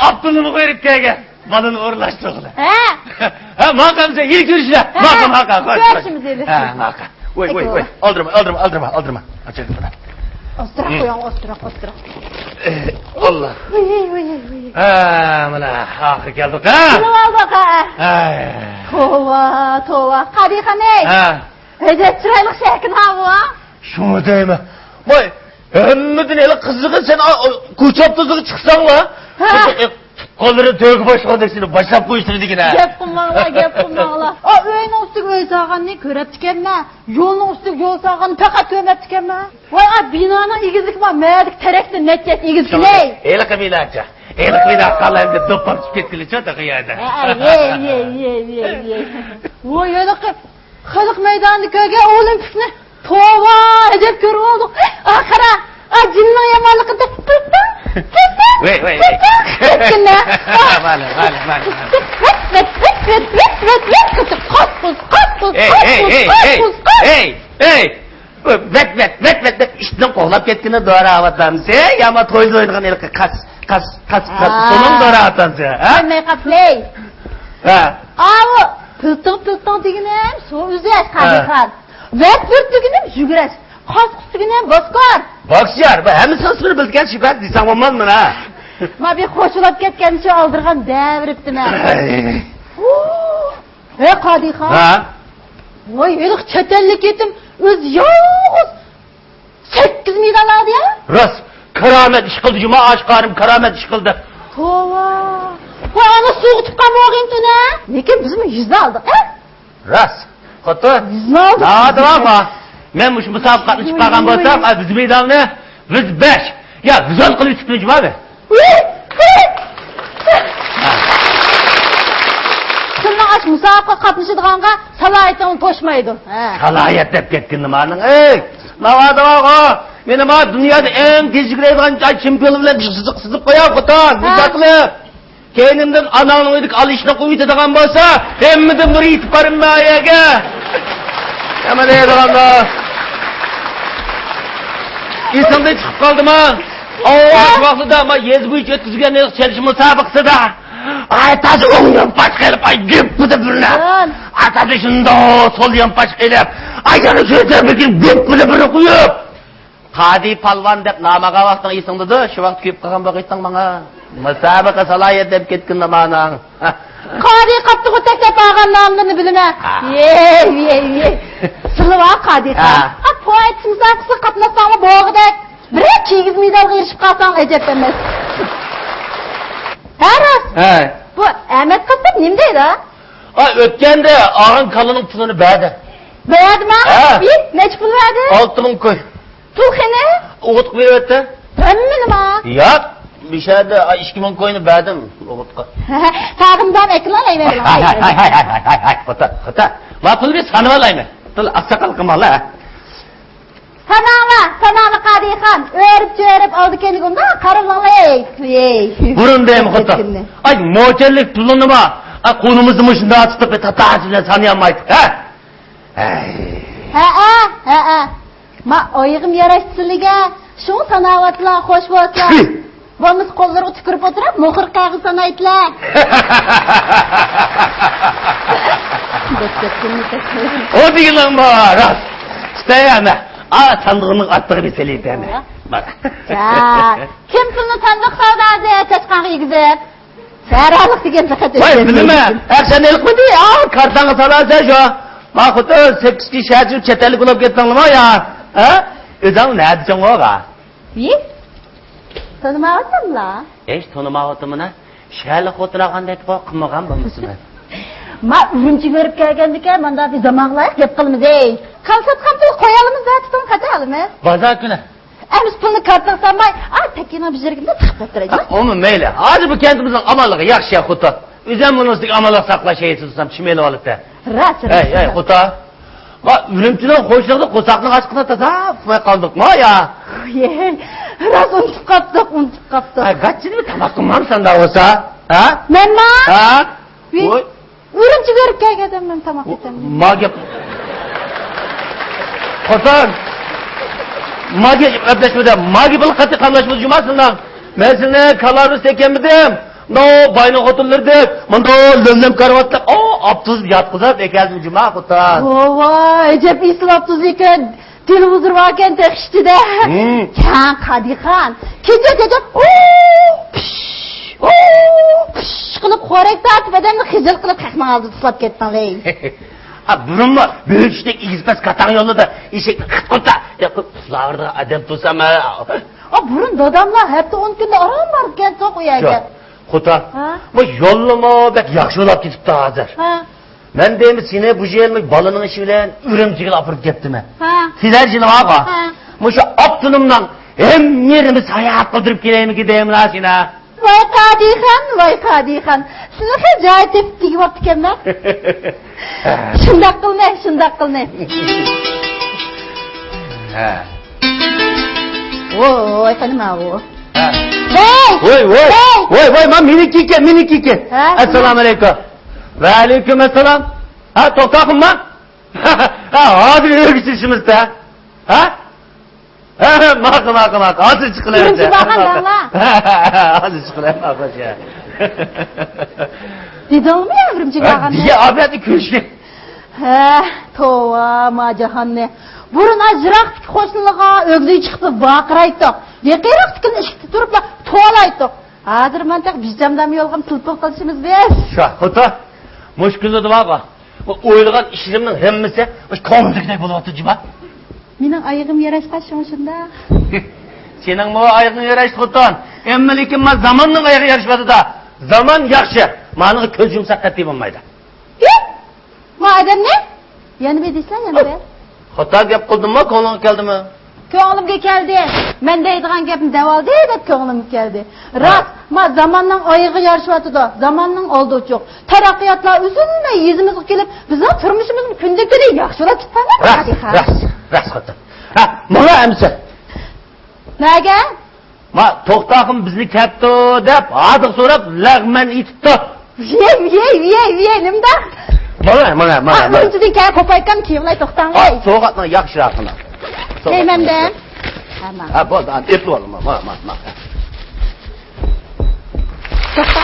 Abdullah'ı koyup gel. Balını uğurlaştı oğlum. Ha, makam sen ilk görüşle. Makam. Görüşümüz eli. Makam. Oy. Aldırma. Açık bana. Ostura koyalım, ostura. Allah. Mana ahir geldik ha. Şunu aldık ha. Tova. Kadika ne? Ödet çıraylık şekin ha bu ha. Şunu deyme. Vay. Hemmedin eli kızığı sen kuçap tuzuğu çıksan la. Kolları tögü başka dersini başlap koyuşturdu yine. Gep kumala. O öyün ostuk öy sağanını körep tükenme. Yolun ostuk yol sağanını fakat kömep tükenme. Vay binanın igizlik var. Meğerdik terekli netçet igizlik ne? Eli kımıyla kallayım da dopam çıpetkili çatı kıyada. Ye. Vay öyle kılık meydanı köge olimpikne. Tova edep körü olduk. Kara. Cinna yamanlıkı da Vay. Ketkinne. Vale. Hey. Vet. İşte koğlap ketkine doğru avatam se. Yama toylu oynayan elke kas. Sonun doğru avatam se. Ne kapley. Ha. Avu. Pıltın diginem. So üzes kadıkan. Vet diginem jügres. Kas diginem boskar. Bakşar. Hem sasını bilgen şipat diysem olmaz mı ha? Ma bir koşulap ketkençe aldırgan devriptim ha. Kadıkan. Ha. Vay elik çetellik yetim. Öz yağız. 8 medal aldı ya. Ras. Keramet işkıldı. Cuma aşkarım keramet işkıldı. Tova. Vay onu soğutup kamuğun tüne. Lekin bizim 100 aldık ha? Ras. Kutu. 100 aldık. Nağadı var. Ben bu musabakatını çıkargan bolsam, bizim medalını biz 5. Ya güzel kılıç çıkmış abi. Sınırın aç musabaka katmışıdığanға salayetini toşmaydı. Salayet dep ketkin nimanın. Ey! Nağadı var o. Benim ha dünyada en tecrübeli çempiyonu bilen sızıp koyar kutan. Müzaklı. Kendimden ananın oydik alışına kuvvet edilen bolsa, hemmeden bir itibarım mı ayağa? Hemen neye da. İnsandan çıkıp kaldım ha. Vakti da ama yezbuyu çötküzgen çalışma sabıksı da. Ay taşı on yanpaç gelip ay güp bu da birine. Ay taşı şunda sol yanpaç gelip. Ay yanı söyleyeceğim bir güp bu da birine kuyup. Kadi palvan dep namaga vaktan isindi da şu vakt kuyup kakan bakıysan bana. Musabaka salayet dep ketkin namanan. Kadi kaptı kutek dep ağan namını bilime. Ye. Sılı var kadi kan. Poet musabakası katlasan boğu dek. Bire 200 medal girişip kalsan ecep demez. Heras. Bu Ahmet Kasap nemdeydi ha? Ötkende ağın kalının pulunu beğdi. Beğendim ha? Bir, neç pul verdi? 6000 koy. Tulkene? Oğutuk bir ötte. Ömmenim ha? Ya, bir şeyde 2000 koyunu beğdim oğutka. Tağımdan ekran eyverim. Hay, kota. Ma pul bir sanı olayım. Tul aksakal kımalı ha. Sanama Kadihan. Örüp aldı kendimde karımla ey. Burun deyim kota. Ay moçellik pulunu ma. Ay konumuzu mışında açtık ve tatağısıyla sanıyamaydık ha. Ha. Ma oyğum yaraşsızlığa. Şunu sanavatla hoş bolsa. Vamız kolları tükürüp oturup muhır kağı sanaytla. O değil lan bana rast. İşte yani. Sandığının attığı bir seliydi yani. Bak. Ya. Kim bunu sandık savdadı çaçkan güzel. Seralık diyen fakat. Vay bilme. Akşam elik mi diye? Kartanı salarsa şu. Bak kutu 8 kişi şehirci çetellik olup gittin mi ya? Ha? Öden ne edeceksin oğa? İyi. Tanımavatım la. Hiç tanımavatım ne? Şehirlik oturağın deyip kımıgan bu musun? Ma ürünçü görüp gelgendiken bana bir zamanlayıp gep kılımız ey. Kalsat kapıyı koyalımız da tutum kaçalım he. Bazar günü. Emiş pılını karttan sanmay. Tekine bir jerginde tıklatıracağız. Onun meyle. Hadi bu kendimizin amalığı yakşıya kutu. Üzem bunu sık amalık sakla şeyi tutsam çimeli olup da. Ras. Hey kutu. Bak ürümçüden koşturdu kusaklık aşkına da kaldık mı ya? Ras unutup kaptık. Ay kaç şimdi tabakkın var sen daha olsa? Ha? Ben ma? Ha? Oy. Ürünçü görüp gelgeden ben tamam etem. Mage... Kotan! Mage öpleşmede, mage balık katı kamlaşmaz cumasından. Ben seni kalarını sekemmedim. No, bayna oturlardık. Manda lönlem karvatlar. Abduz yatkızat ekeldim cuma kutan. Vay, cep İslam tuzu iken, televizor varken tekişti de. Kan Kadihan, gece piş kılıp korek tartıp edemde hizil kılıp takma aldı tuslap kettin vey. Burun mu? Büyük işte İzbez katan yolu da işe kıt Tuzağırda adam tutsam Burun dadamlar hep de 10 günde aram var kent çok uyarken. Kuta, bu yollama bek yakşılap gitip de hazır. Ben deyim seni bu jelmi balının işi bilen ürümcigil apırıp gittim. Sizler jili baba. Bu şu aptınımdan hem yerimiz hayat kıldırıp gireyim ki deyim la sine. Vay Kadihan. Size hecayet ettiği vakti kemler. Şundak kıl ne? Oy, efendim abi. Vay, man minik kike. Esselamu aleyküm. Ve aleyküm esselam. Toktakım mı? Hadi örgüsüşümüzde. Mak. Hadi çıkılayım. Ürümcü bakan dağla. Hadi çıkılayım arkadaşlar. Dede olmuyor ürümcü bakan? Diye abi hadi köşke. Tova macahanne. Burun ajrak hoşnuluğa ögdüğü çıktı bakıraydı. Yekirak tikin ışıkta durup tuvalaydı. Hazır ben tek bizcamdan yolgam tılpık kılışımız biz. Kuta, muşkülü de baba. Bu oylagan işlerimden hemmesi komdukday bulup cima. Mening ayıgım yarashqa şonşunda. Senin bu ayağın yarıştı kutan. Emmelikin ma zamanın ayağı yarışmadı da. Zaman yaxşı. Manığı köz yumsak katayım olmaydı. Madem ne? Yani be desene yani be. Hata gap kıldın mı? Kolun geldi mi? Ko'nglimga keldi. Men deydigan gapni davoldi deb ko'nglimga keldi. Rast, ma zamonning oyig'i yarishyapti-da. Zamonning oldi uchuq. Taraqqiyotlar uzunmay yuzimizga kelib, bizning turmushimizni kunda-kun yaxshilab ketadi. Rast xotin. Mana amsa. Nega? Ma to'xtaqim bizni katta deb hodiq so'rab lag'man itibdi. Ye, nimda? Mana. Bunchidan keyin ko'paygan kiyimlar to'xtangay. So'g'atni yaxshiraqini. Neymanda? Bo'ldi, etib olma. To'xta.